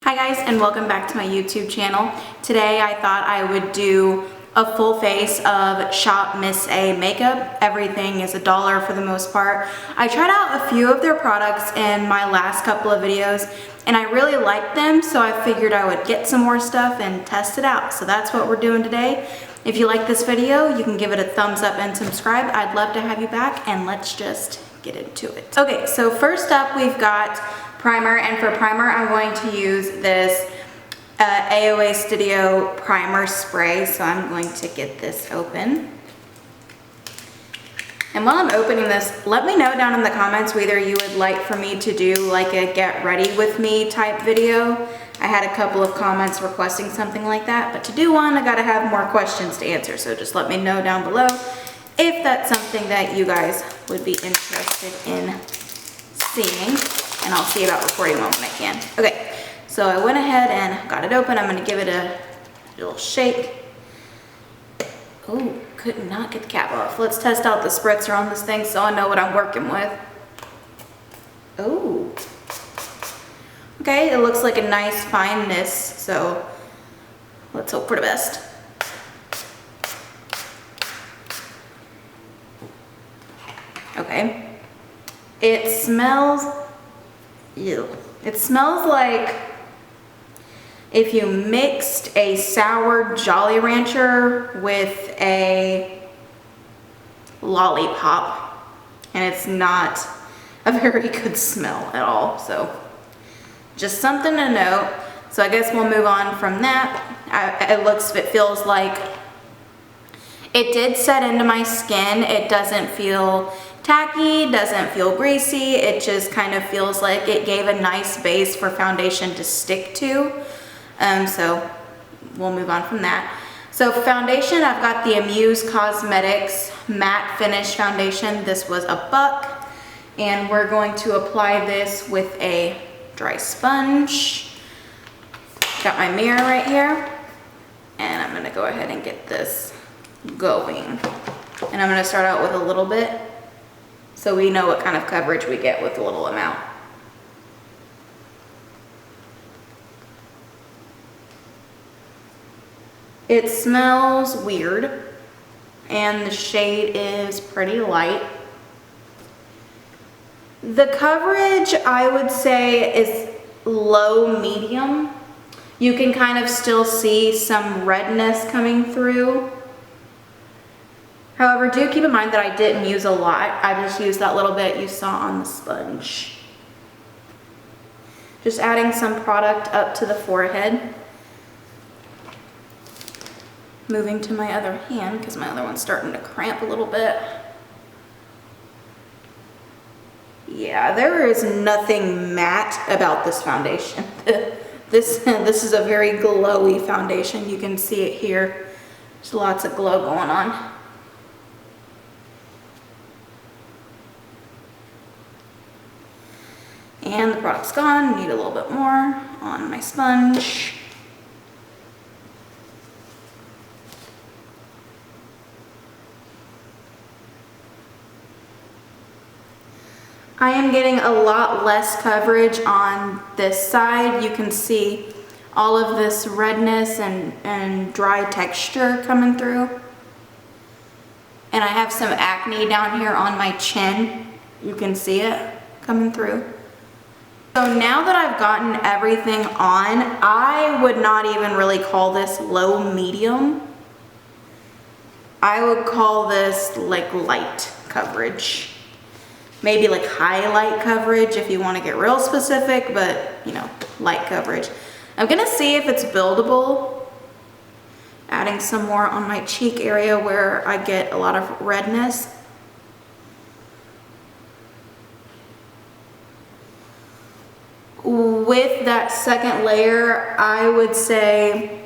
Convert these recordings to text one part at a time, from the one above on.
Hi guys, and welcome back to my YouTube channel. Today I thought I would do a full face of Shop Miss A makeup. Everything is $1 for the most part. I tried out a few of their products in my last couple of videos and I really liked them, so I figured I would get some more stuff and test it out. So that's what we're doing today. If you like this video, you can give it a thumbs up and subscribe. I'd love to have you back, and let's just get into it. Okay, so first up we've got primer, and for primer I'm going to use this AOA Studio primer spray. So I'm going to get this open. And while I'm opening this, let me know down in the comments whether you would like for me to do like a get ready with me type video. I had a couple of comments requesting something like that, but to do one I gotta have more questions to answer, so just let me know down below if that's something that you guys would be interested in seeing, and I'll see about recording one when I can. Okay, so I went ahead and got it open. I'm gonna give it a little shake. Oh, could not get the cap off. Let's test out the spritzer on this thing so I know what I'm working with. Oh, okay, it looks like a nice fine mist, so let's hope for the best. Okay, it smells, ew. It smells like if you mixed a sour Jolly Rancher with a lollipop, and it's not a very good smell at all, so just something to note. So I guess we'll move on from that. It feels like it did set into my skin. It doesn't feel tacky, doesn't feel greasy. It just kind of feels like it gave a nice base for foundation to stick to. So we'll move on from that. So foundation, I've got the Amuse Cosmetics Matte Finish Foundation. This was $1, and we're going to apply this with a dry sponge. Got my mirror right here, and I'm gonna go ahead and get this going. And I'm gonna start out with a little bit so we know what kind of coverage we get with a little amount. It smells weird, and the shade is pretty light. The coverage, I would say, is low medium. You can kind of still see some redness coming through. However, do keep in mind that I didn't use a lot. I just used that little bit you saw on the sponge. Just adding some product up to the forehead. Moving to my other hand because my other one's starting to cramp a little bit. Yeah, there is nothing matte about this foundation. This is a very glowy foundation. You can see it here. There's lots of glow going on. And the product's gone. Need a little bit more on my sponge. I am getting a lot less coverage on this side. You can see all of this redness and dry texture coming through. And I have some acne down here on my chin. You can see it coming through. So now that I've gotten everything on, I would not even really call this low medium. I would call this like light coverage. Maybe like highlight coverage if you want to get real specific, but you know, light coverage. I'm gonna see if it's buildable. Adding some more on my cheek area where I get a lot of redness. With that second layer, I would say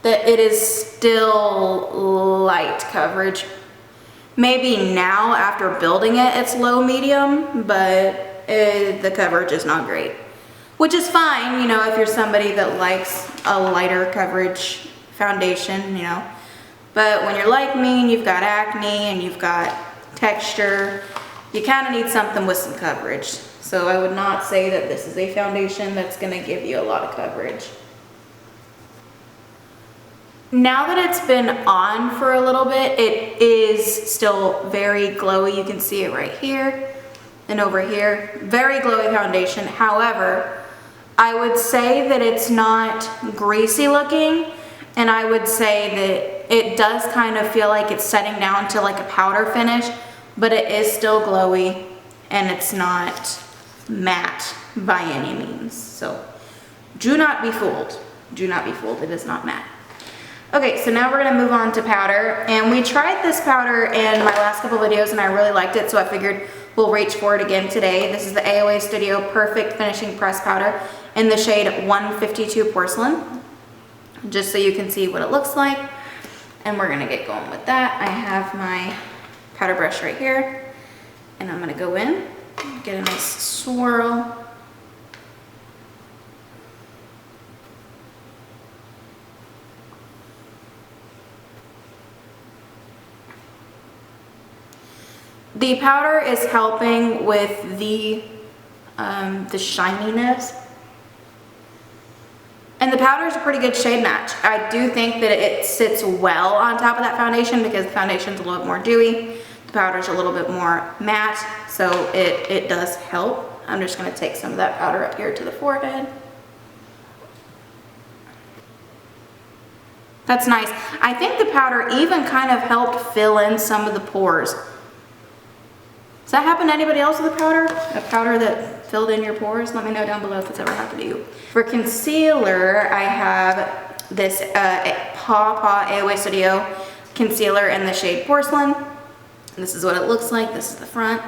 that it is still light coverage. Maybe now after building it, it's low medium, but the coverage is not great. Which is fine, you know, if you're somebody that likes a lighter coverage foundation, you know. But when you're like me and you've got acne and you've got texture, you kind of need something with some coverage. So I would not say that this is a foundation that's gonna give you a lot of coverage. Now that it's been on for a little bit, it is still very glowy. You can see it right here and over here. Very glowy foundation. However, I would say that it's not greasy looking, and I would say that it does kind of feel like it's setting down to like a powder finish, but it is still glowy and it's not matte by any means. So do not be fooled. Do not be fooled. It is not matte. Okay, so now we're gonna move on to powder, and we tried this powder in my last couple videos and I really liked it, so I figured we'll reach for it again today. This is the AOA Studio Perfect Finishing Press Powder in the shade 152 Porcelain, just so you can see what it looks like. And we're gonna get going with that. I have my powder brush right here, and I'm gonna go in, get a nice swirl. The powder is helping with the shininess. And the powder is a pretty good shade match. I do think that it sits well on top of that foundation because the foundation's a little bit more dewy. The powder's a little bit more matte, so it does help. I'm just gonna take some of that powder up here to the forehead. That's nice. I think the powder even kind of helped fill in some of the pores. Does that happen to anybody else with a powder? A powder that filled in your pores? Let me know down below if it's ever happened to you. For concealer, I have this Paw Paw AOA Studio concealer in the shade Porcelain. This is what it looks like. This is the front.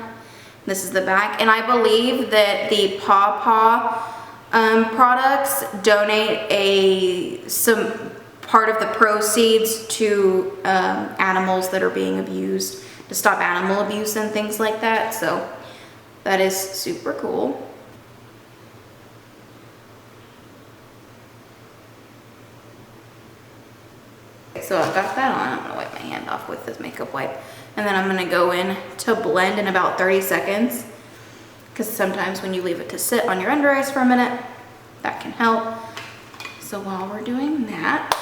This is the back. And I believe that the Paw Paw products donate some part of the proceeds to animals that are being abused, to stop animal abuse and things like that. So that is super cool. So I've got that on. I'm gonna wipe my hand off with this makeup wipe. And then I'm gonna go in to blend in about 30 seconds. Because sometimes when you leave it to sit on your under eyes for a minute, that can help. So while we're doing that,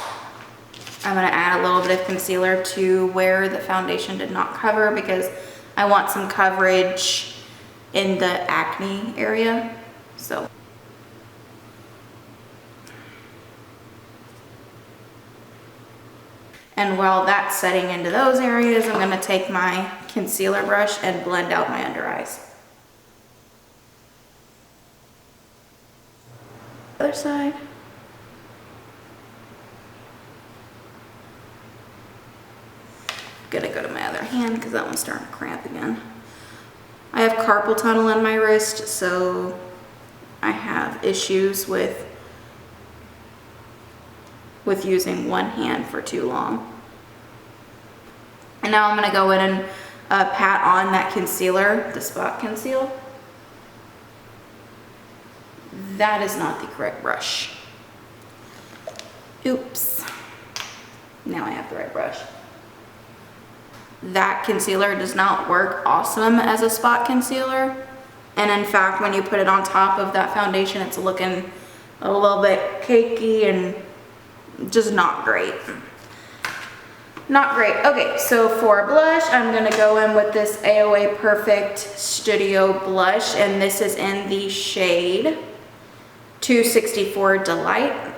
I'm gonna add a little bit of concealer to where the foundation did not cover because I want some coverage in the acne area. So. And while that's setting into those areas, I'm gonna take my concealer brush and blend out my under eyes. Other side. Gonna go to my other hand because that one's starting to cramp again. I have carpal tunnel in my wrist, so I have issues with using one hand for too long. And now I'm gonna go in and pat on that concealer, the spot conceal. That is not the correct brush. Oops. Now I have the right brush. That concealer does not work awesome as a spot concealer. And in fact, when you put it on top of that foundation, it's looking a little bit cakey and just not great. Not great. Okay, so for blush, I'm gonna go in with this AOA Perfect Studio blush, and this is in the shade 264 Delight.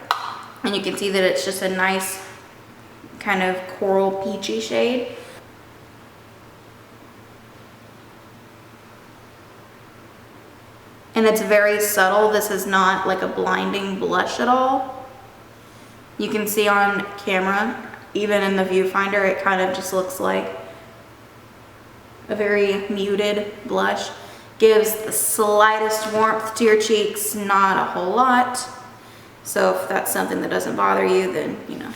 And you can see that it's just a nice kind of coral peachy shade. And it's very subtle. This is not like a blinding blush at all. You can see on camera, even in the viewfinder, it kind of just looks like a very muted blush. Gives the slightest warmth to your cheeks, not a whole lot. So if that's something that doesn't bother you, then you know,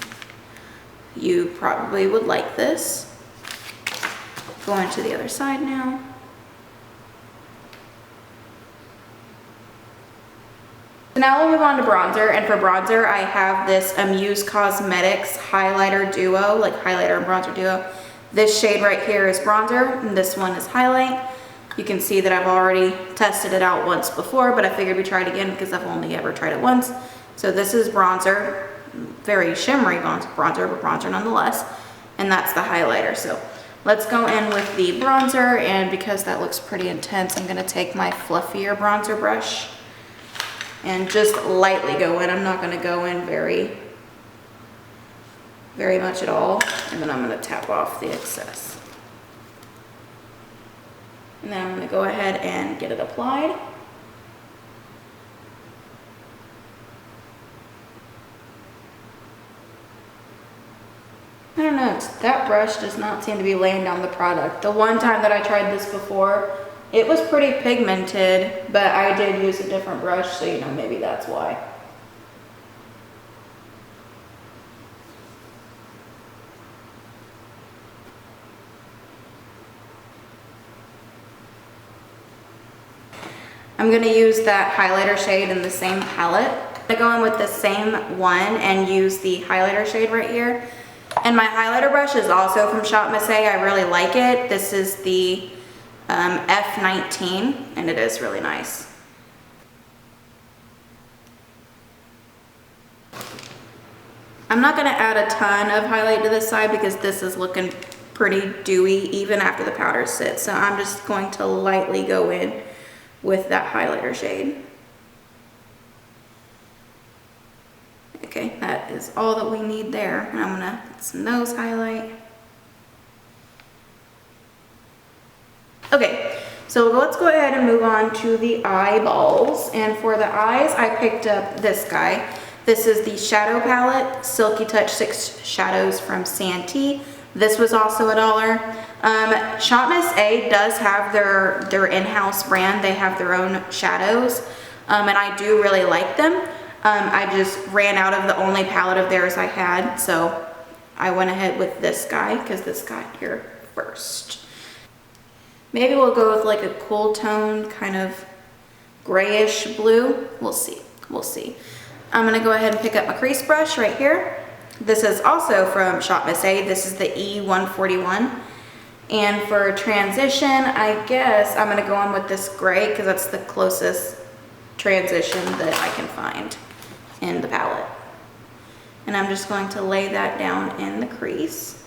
you probably would like this. Going to the other side now. So now we'll move on to bronzer, and for bronzer I have this Amuse Cosmetics highlighter duo, like highlighter and bronzer duo. This shade right here is bronzer, and this one is highlight. You can see that I've already tested it out once before, but I figured we'd try it again because I've only ever tried it once. So this is bronzer, very shimmery bronzer, but bronzer nonetheless. And that's the highlighter. So let's go in with the bronzer, and because that looks pretty intense, I'm gonna take my fluffier bronzer brush and just lightly go in. I'm not gonna go in very much at all. And then I'm gonna tap off the excess. And then I'm gonna go ahead and get it applied. I don't know, that brush does not seem to be laying down the product. The one time that I tried this before, it was pretty pigmented, but I did use a different brush, so you know, maybe that's why. I'm gonna use that highlighter shade in the same palette. I'm gonna go in with the same one and use the highlighter shade right here. And my highlighter brush is also from Shop Miss A. I really like it. This is the F19, and it is really nice. I'm not gonna add a ton of highlight to this side because this is looking pretty dewy even after the powder sits. So I'm just going to lightly go in with that highlighter shade. Okay, that is all that we need there. And I'm gonna put some nose highlight. Okay, so let's go ahead and move on to the eyeballs. And for the eyes, I picked up this guy. This is the Shadow Palette, Silky Touch 6 Shadows from Santee. This was also $1. Shop Miss A does have their in-house brand. They have their own shadows, and I do really like them. I just ran out of the only palette of theirs I had, so I went ahead with this guy because this got here first. Maybe we'll go with like a cool tone, kind of grayish blue. We'll see, we'll see. I'm gonna go ahead and pick up my crease brush right here. This is also from Shop Miss A. This is the E141. And for transition, I guess I'm gonna go in with this gray because that's the closest transition that I can find in the palette. And I'm just going to lay that down in the crease.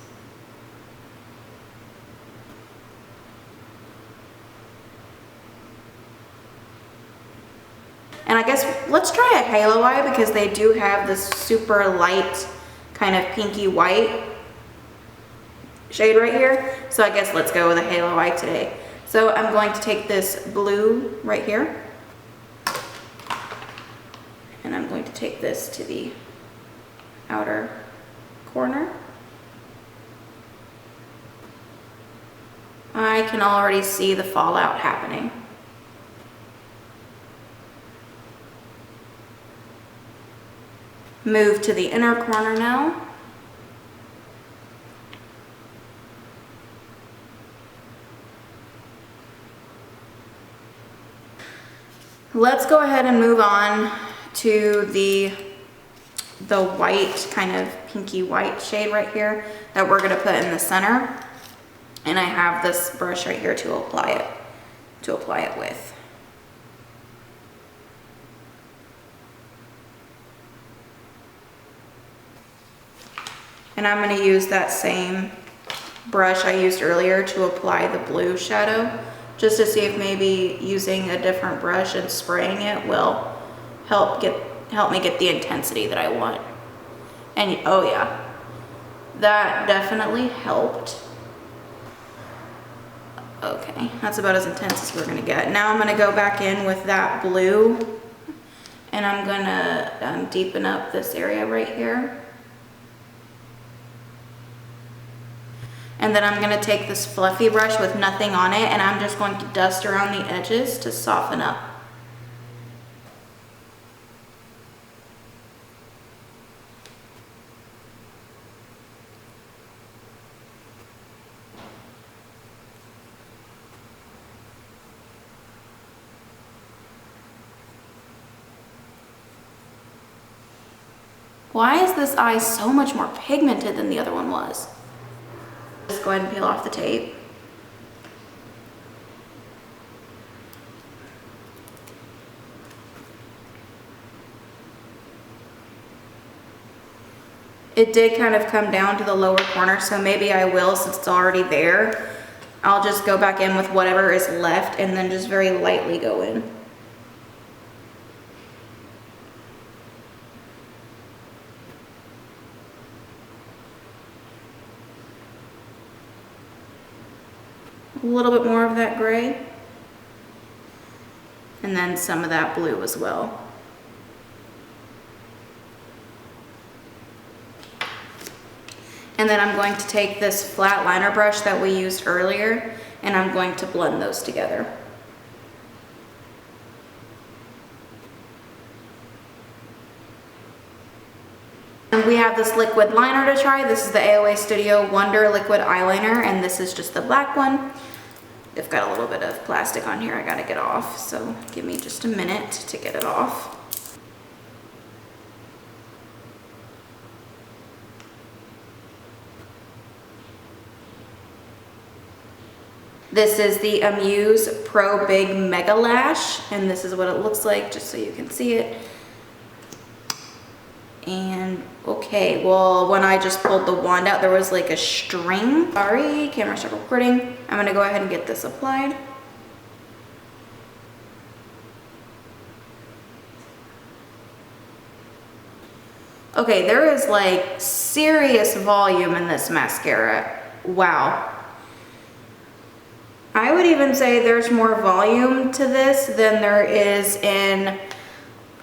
And I guess let's try a halo eye because they do have this super light kind of pinky white shade right here. So I guess let's go with a halo eye today. So I'm going to take this blue right here. And I'm going to take this to the outer corner. I can already see the fallout happening. Move to the inner corner now. Let's go ahead and move on to the white, kind of pinky white shade right here that we're gonna put in the center. And I have this brush right here to apply it with. And I'm gonna use that same brush I used earlier to apply the blue shadow, just to see if maybe using a different brush and spraying it will help me get the intensity that I want. And oh yeah, that definitely helped. Okay, that's about as intense as we're gonna get. Now I'm gonna go back in with that blue and I'm gonna deepen up this area right here. And then I'm gonna take this fluffy brush with nothing on it and I'm just going to dust around the edges to soften up. Why is this eye so much more pigmented than the other one was? Just go ahead and peel off the tape. It did kind of come down to the lower corner, so maybe I will, since it's already there. I'll just go back in with whatever is left and then just very lightly go in. A little bit more of that gray. And then some of that blue as well. And then I'm going to take this flat liner brush that we used earlier, and I'm going to blend those together. And we have this liquid liner to try. This is the AOA Studio Wonder Liquid Eyeliner, and this is just the black one. I've got a little bit of plastic on here I gotta get off, so give me just a minute to get it off. This is the Amuse Pro Big Mega Lash, and this is what it looks like, just so you can see it. And okay, well, when I just pulled the wand out, there was like a string. Sorry, camera started recording. I'm gonna go ahead and get this applied. Okay, there is like serious volume in this mascara. Wow. I would even say there's more volume to this than there is in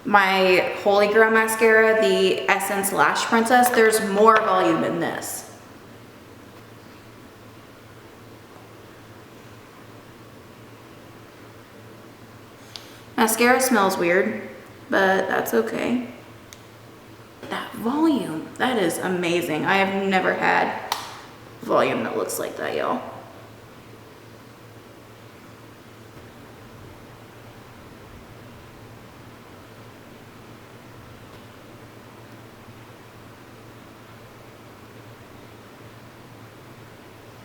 my Holy Grail mascara, the Essence Lash Princess. There's more volume in this. Mascara smells weird, but that's okay. That volume, that is amazing. I have never had volume that looks like that, y'all.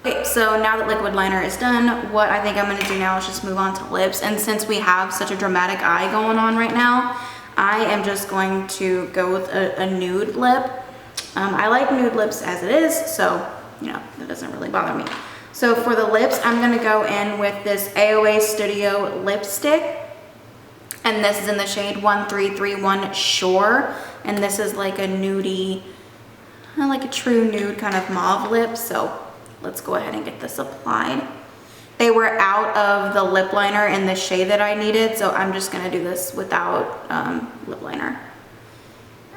Okay, so now that liquid liner is done, what I think I'm going to do now is just move on to lips. And since we have such a dramatic eye going on right now, I am just going to go with a nude lip. I like nude lips as it is, so, you know, that doesn't really bother me. So for the lips, I'm going to go in with this AOA Studio lipstick. And this is in the shade 1331 Shore. And this is like a nudie, like a true nude kind of mauve lip. So let's go ahead and get this applied. They were out of the lip liner in the shade that I needed, so I'm just gonna do this without lip liner.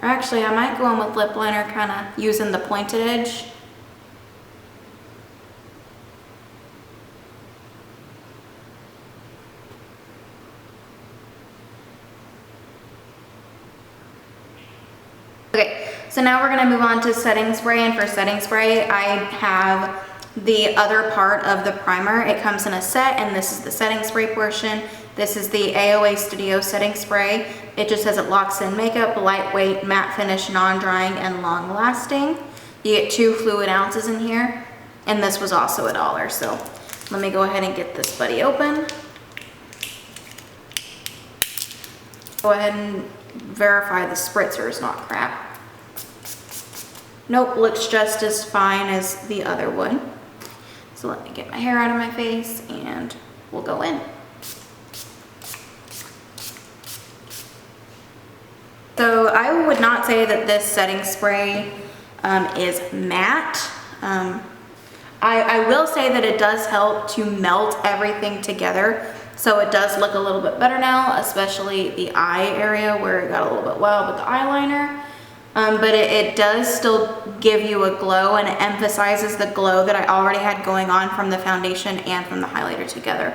Or actually, I might go in with lip liner, kind of using the pointed edge. Okay, so now we're gonna move on to setting spray, and for setting spray, I have the other part of the primer. It comes in a set, and this is the setting spray portion. This is the AOA Studio setting spray. It just says it locks in makeup, lightweight, matte finish, non-drying, and long lasting. You get 2 fluid ounces in here, and this was also $1. So let me go ahead and get this buddy open. Go ahead and verify the spritzer is not crap. Nope, looks just as fine as the other one. So let me get my hair out of my face and we'll go in. So I would not say that this setting spray is matte. I will say that it does help to melt everything together. So it does look a little bit better now, especially the eye area where it got a little bit wild with the eyeliner. But it does still give you a glow, and it emphasizes the glow that I already had going on from the foundation and from the highlighter together.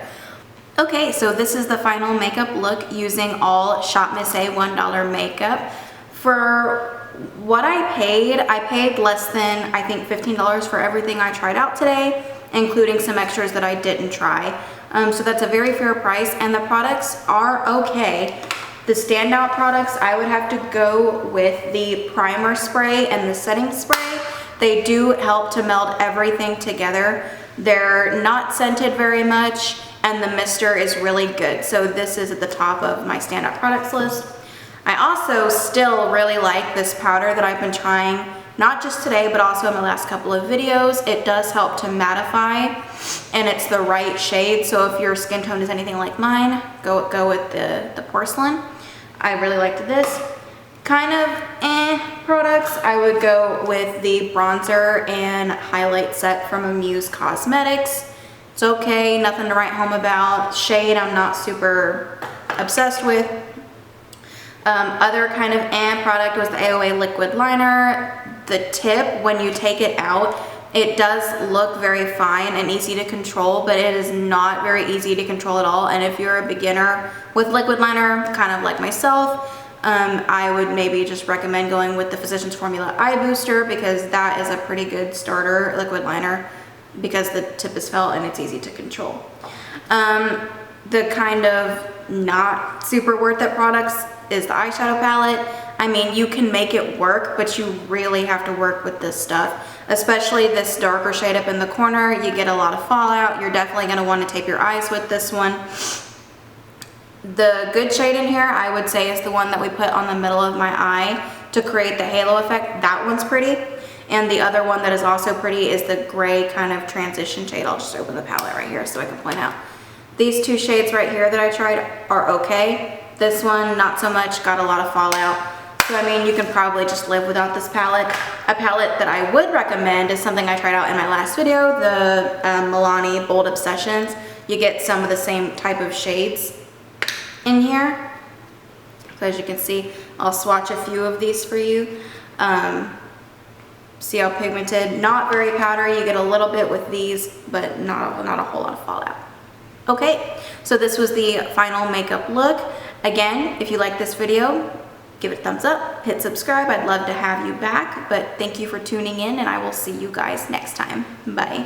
Okay, so this is the final makeup look using all Shop Miss A $1 makeup. For what I paid less than, I think, $15 for everything I tried out today, including some extras that I didn't try. So that's a very fair price, and the products are okay. The standout products, I would have to go with the primer spray and the setting spray. They do help to meld everything together. They're not scented very much, and the mister is really good. So this is at the top of my standout products list. I also still really like this powder that I've been trying, not just today, but also in my last couple of videos. It does help to mattify, and it's the right shade. So if your skin tone is anything like mine, go with the Porcelain. I really liked this. Kind of products, I would go with the bronzer and highlight set from Amuse Cosmetics. It's okay, nothing to write home about. Shade, I'm not super obsessed with. Other kind of product was the AOA liquid liner. The tip, when you take it out, it does look very fine and easy to control, but it is not very easy to control at all. And if you're a beginner with liquid liner, kind of like myself, I would maybe just recommend going with the Physicians Formula Eye Booster, because that is a pretty good starter liquid liner because the tip is felt and it's easy to control. The kind of not super worth it products is the eyeshadow palette. I mean, you can make it work, but you really have to work with this stuff, especially this darker shade up in the corner. You get a lot of fallout. You're definitely going to want to tape your eyes with this one. The good shade in here, I would say, is the one that we put on the middle of my eye to create the halo effect. That one's pretty. And the other one that is also pretty is the gray kind of transition shade. I'll just open the palette right here so I can point out. These two shades right here that I tried are okay. This one, not so much, got a lot of fallout. So I mean, you can probably just live without this palette. A palette that I would recommend is something I tried out in my last video, the Milani Bold Obsessions. You get some of the same type of shades in here. So as you can see, I'll swatch a few of these for you. See how pigmented, not very powdery. You get a little bit with these, but not a whole lot of fallout. Okay, so this was the final makeup look. Again, if you like this video, give it a thumbs up, hit subscribe. I'd love to have you back, but thank you for tuning in, and I will see you guys next time. Bye.